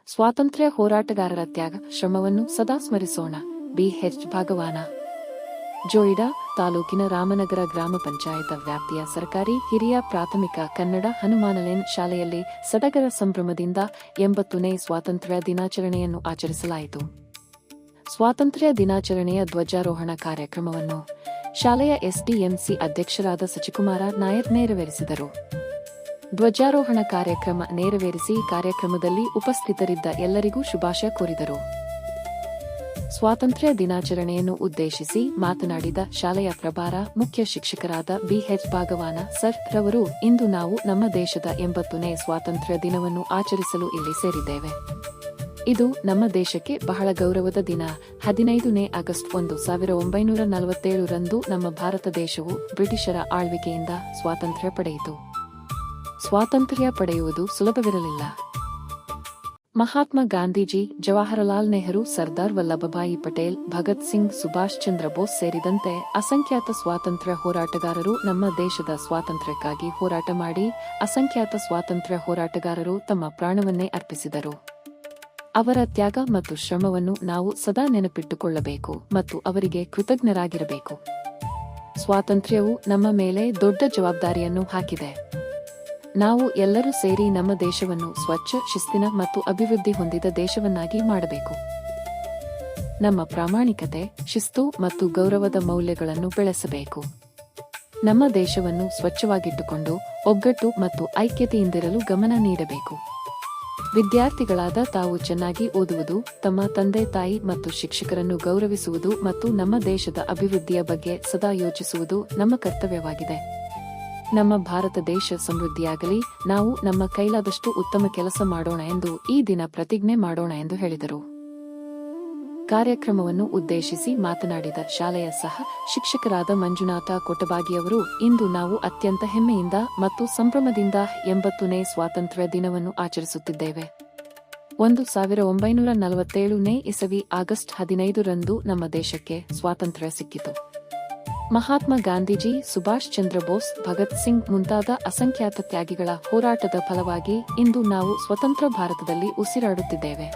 ಸ್ವಾತಂತ್ರ್ಯ ಹೋರಾಟಗಾರರ ತ್ಯಾಗ ಶ್ರಮವನ್ನು ಸದಾ ಸ್ಮರಿಸೋಣ. ಬಿ.ಎಚ್. ಭಾಗವಾನ. ಜೋಯಿಡಾ ತಾಲೂಕಿನ ರಾಮನಗರ ಗ್ರಾಮ ಪಂಚಾಯತ ವ್ಯಾಪ್ತಿಯ ಸರ್ಕಾರಿ ಹಿರಿಯ ಪ್ರಾಥಮಿಕ ಕನ್ನಡ ಹನುಮಾನಲೇನ್ ಶಾಲೆಯಲ್ಲಿ ಸಡಗರ ಸಂಭ್ರಮದಿಂದ 80ನೇ ಸ್ವಾತಂತ್ರ್ಯ ದಿನಾಚರಣೆಯನ್ನು ಆಚರಿಸಲಾಯಿತು. ಸ್ವಾತಂತ್ರ್ಯ ದಿನಾಚರಣೆಯ ಧ್ವಜಾರೋಹಣ ಕಾರ್ಯಕ್ರಮವನ್ನು ಶಾಲೆಯ ಎಸ್ಡಿಎಂಸಿ ಅಧ್ಯಕ್ಷರಾದ ಸಚಿಕುಮಾರ ನಾಯರ್ ನೆರವೇರಿಸಿದರು. ಧ್ವಜಾರೋಹಣ ಕಾರ್ಯಕ್ರಮ ನೆರವೇರಿಸಿ ಕಾರ್ಯಕ್ರಮದಲ್ಲಿ ಉಪಸ್ಥಿತರಿದ್ದ ಎಲ್ಲರಿಗೂ ಶುಭಾಶಯ ಕೋರಿದರು. ಸ್ವಾತಂತ್ರ್ಯ ದಿನಾಚರಣೆಯನ್ನು ಉದ್ದೇಶಿಸಿ ಮಾತನಾಡಿದ ಶಾಲೆಯ ಪ್ರಭಾರ ಮುಖ್ಯ ಶಿಕ್ಷಕರಾದ ಬಿ.ಎಚ್. ಭಾಗವಾನ ಸರ್ ರವರು, ಇಂದು ನಾವು ನಮ್ಮ ದೇಶದ 80ನೇ ಸ್ವಾತಂತ್ರ್ಯ ದಿನವನ್ನು ಆಚರಿಸಲು ಇಲ್ಲಿ ಸೇರಿದ್ದೇವೆ. ಇದು ನಮ್ಮ ದೇಶಕ್ಕೆ ಬಹಳ ಗೌರವದ ದಿನ. 15ನೇ ಆಗಸ್ಟ್ 1947 ರಂದು ನಮ್ಮ ಭಾರತ ದೇಶವು ಬ್ರಿಟಿಷರ ಆಳ್ವಿಕೆಯಿಂದ ಸ್ವಾತಂತ್ರ್ಯ ಪಡೆಯಿತು. ಸ್ವಾತಂತ್ರ್ಯ ಪಡೆಯುವುದು ಸುಲಭವಿರಲಿಲ್ಲ. ಮಹಾತ್ಮ ಗಾಂಧೀಜಿ, ಜವಾಹರಲಾಲ್ ನೆಹರು, ಸರ್ದಾರ್ ವಲ್ಲಭಭಾಯಿ ಪಟೇಲ್, ಭಗತ್ ಸಿಂಗ್, ಸುಭಾಷ್ ಚಂದ್ರ ಬೋಸ್ ಸೇರಿದಂತೆ ಅಸಂಖ್ಯಾತ ಸ್ವಾತಂತ್ರ್ಯ ಹೋರಾಟಗಾರರು ನಮ್ಮ ದೇಶದ ಸ್ವಾತಂತ್ರ್ಯಕ್ಕಾಗಿ ಹೋರಾಟ ಮಾಡಿ ಅಸಂಖ್ಯಾತ ಸ್ವಾತಂತ್ರ್ಯ ಹೋರಾಟಗಾರರು ತಮ್ಮ ಪ್ರಾಣವನ್ನೇ ಅರ್ಪಿಸಿದರು. ಅವರ ತ್ಯಾಗ ಮತ್ತು ಶ್ರಮವನ್ನು ನಾವು ಸದಾ ನೆನಪಿಟ್ಟುಕೊಳ್ಳಬೇಕು ಮತ್ತು ಅವರಿಗೆ ಕೃತಜ್ಞರಾಗಿರಬೇಕು. ಸ್ವಾತಂತ್ರ್ಯವು ನಮ್ಮ ಮೇಲೆ ದೊಡ್ಡ ಜವಾಬ್ದಾರಿಯನ್ನು ಹಾಕಿದೆ. ನಾವು ಎಲ್ಲರೂ ಸೇರಿ ನಮ್ಮ ದೇಶವನ್ನು ಸ್ವಚ್ಛ, ಶಿಸ್ತಿನ ಮತ್ತು ಅಭಿವೃದ್ಧಿ ಹೊಂದಿದ ದೇಶವನ್ನಾಗಿ ಮಾಡಬೇಕು. ನಮ್ಮ ಪ್ರಾಮಾಣಿಕತೆ, ಶಿಸ್ತು ಮತ್ತು ಗೌರವದ ಮೌಲ್ಯಗಳನ್ನು ಬೆಳೆಸಬೇಕು. ನಮ್ಮ ದೇಶವನ್ನು ಸ್ವಚ್ಛವಾಗಿಟ್ಟುಕೊಂಡು ಒಗ್ಗಟ್ಟು ಮತ್ತು ಐಕ್ಯತೆಯಿಂದಿರಲು ಗಮನ ನೀಡಬೇಕು. ವಿದ್ಯಾರ್ಥಿಗಳಾದ ತಾವು ಚೆನ್ನಾಗಿ ಓದುವುದು, ತಮ್ಮ ತಂದೆ ತಾಯಿ ಮತ್ತು ಶಿಕ್ಷಕರನ್ನು ಗೌರವಿಸುವುದು ಮತ್ತು ನಮ್ಮ ದೇಶದ ಅಭಿವೃದ್ಧಿಯ ಬಗ್ಗೆ ಸದಾ ಯೋಚಿಸುವುದು ನಮ್ಮ ಕರ್ತವ್ಯವಾಗಿದೆ. ನಮ್ಮ ಭಾರತ ದೇಶ ಸಮೃದ್ಧಿಯಾಗಲಿ, ನಾವು ನಮ್ಮ ಕೈಲಾದಷ್ಟು ಉತ್ತಮ ಕೆಲಸ ಮಾಡೋಣ ಎಂದು ಈ ದಿನ ಪ್ರತಿಜ್ಞೆ ಮಾಡೋಣ ಎಂದು ಹೇಳಿದರು. ಕಾರ್ಯಕ್ರಮವನ್ನು ಉದ್ದೇಶಿಸಿ ಮಾತನಾಡಿದ ಶಾಲೆಯ ಸಹ ಶಿಕ್ಷಕರಾದ ಮಂಜುನಾಥ ಕೊಟಬಾಗಿಯವರು, ಇಂದು ನಾವು ಅತ್ಯಂತ ಹೆಮ್ಮೆಯಿಂದ ಮತ್ತು ಸಂಭ್ರಮದಿಂದ 80ನೇ ಸ್ವಾತಂತ್ರ್ಯ ದಿನವನ್ನು ಆಚರಿಸುತ್ತಿದ್ದೇವೆ. 1947ನೇ ಇಸವಿ ಆಗಸ್ಟ್ 15 ರಂದು ನಮ್ಮ ದೇಶಕ್ಕೆ ಸ್ವಾತಂತ್ರ್ಯ ಸಿಕ್ಕಿತು. ಮಹಾತ್ಮ ಗಾಂಧೀಜಿ, ಸುಭಾಷ್ ಚಂದ್ರ ಬೋಸ್, ಭಗತ್ ಸಿಂಗ್ ಮುಂತಾದ ಅಸಂಖ್ಯಾತ ತ್ಯಾಗಿಗಳ ಹೋರಾಟದ ಫಲವಾಗಿ ಇಂದು ನಾವು ಸ್ವತಂತ್ರ ಭಾರತದಲ್ಲಿ ಉಸಿರಾಡುತ್ತಿದ್ದೇವೆ.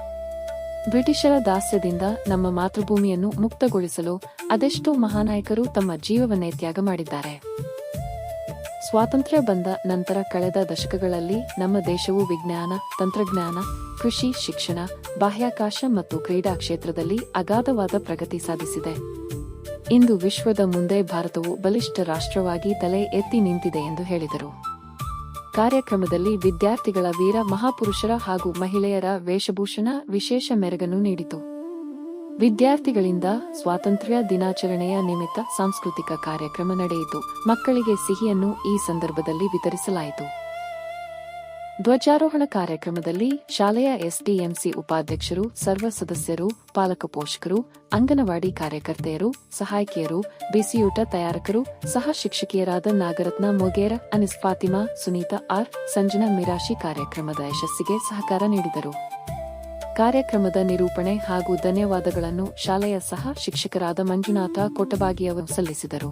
ಬ್ರಿಟಿಷರ ದಾಸ್ಯದಿಂದ ನಮ್ಮ ಮಾತೃಭೂಮಿಯನ್ನು ಮುಕ್ತಗೊಳಿಸಲು ಅದೆಷ್ಟೋ ಮಹಾನಾಯಕರು ತಮ್ಮ ಜೀವವನ್ನೇ ತ್ಯಾಗ ಮಾಡಿದ್ದಾರೆ. ಸ್ವಾತಂತ್ರ್ಯ ಬಂದ ನಂತರ ಕಳೆದ ದಶಕಗಳಲ್ಲಿ ನಮ್ಮ ದೇಶವು ವಿಜ್ಞಾನ, ತಂತ್ರಜ್ಞಾನ, ಕೃಷಿ, ಶಿಕ್ಷಣ, ಬಾಹ್ಯಾಕಾಶ ಮತ್ತು ಕ್ರೀಡಾ ಕ್ಷೇತ್ರದಲ್ಲಿ ಅಗಾಧವಾದ ಪ್ರಗತಿ ಸಾಧಿಸಿದೆ. ಇಂದು ವಿಶ್ವದ ಮುಂದೆ ಭಾರತವು ಬಲಿಷ್ಠ ರಾಷ್ಟ್ರವಾಗಿ ತಲೆ ಎತ್ತಿ ನಿಂತಿದೆ ಎಂದು ಹೇಳಿದರು. ಕಾರ್ಯಕ್ರಮದಲ್ಲಿ ವಿದ್ಯಾರ್ಥಿಗಳ ವೀರ ಮಹಾಪುರುಷರ ಹಾಗೂ ಮಹಿಳೆಯರ ವೇಷಭೂಷಣ ವಿಶೇಷ ಮೆರುಗನ್ನು ನೀಡಿತು. ವಿದ್ಯಾರ್ಥಿಗಳಿಂದ ಸ್ವಾತಂತ್ರ್ಯ ದಿನಾಚರಣೆಯ ನಿಮಿತ್ತ ಸಾಂಸ್ಕೃತಿಕ ಕಾರ್ಯಕ್ರಮ ನಡೆಯಿತು. ಮಕ್ಕಳಿಗೆ ಸಿಹಿಯನ್ನು ಈ ಸಂದರ್ಭದಲ್ಲಿ ವಿತರಿಸಲಾಯಿತು. ಧ್ವಜಾರೋಹಣ ಕಾರ್ಯಕ್ರಮದಲ್ಲಿ ಶಾಲೆಯ ಎಸ್ಡಿಎಂಸಿ ಉಪಾಧ್ಯಕ್ಷರು, ಸರ್ವ ಸದಸ್ಯರು, ಪಾಲಕ ಪೋಷಕರು, ಅಂಗನವಾಡಿ ಕಾರ್ಯಕರ್ತೆಯರು, ಸಹಾಯಕಿಯರು, ಬಿಸಿಯೂಟ ತಯಾರಕರು, ಸಹ ಶಿಕ್ಷಕಿಯರಾದ ನಾಗರತ್ನ ಮೊಗೇರ, ಅನಿಸ್ ಫಾತಿಮಾ, ಸುನೀತಾ ಆರ್, ಸಂಜನಾ ಮಿರಾಶಿ ಕಾರ್ಯಕ್ರಮದ ಯಶಸ್ಸಿಗೆ ಸಹಕಾರ ನೀಡಿದರು. ಕಾರ್ಯಕ್ರಮದ ನಿರೂಪಣೆ ಹಾಗೂ ಧನ್ಯವಾದಗಳನ್ನು ಶಾಲೆಯ ಸಹ ಶಿಕ್ಷಕರಾದ ಮಂಜುನಾಥ ಕೊಟಬಾಗಿಯವರು ಸಲ್ಲಿಸಿದರು.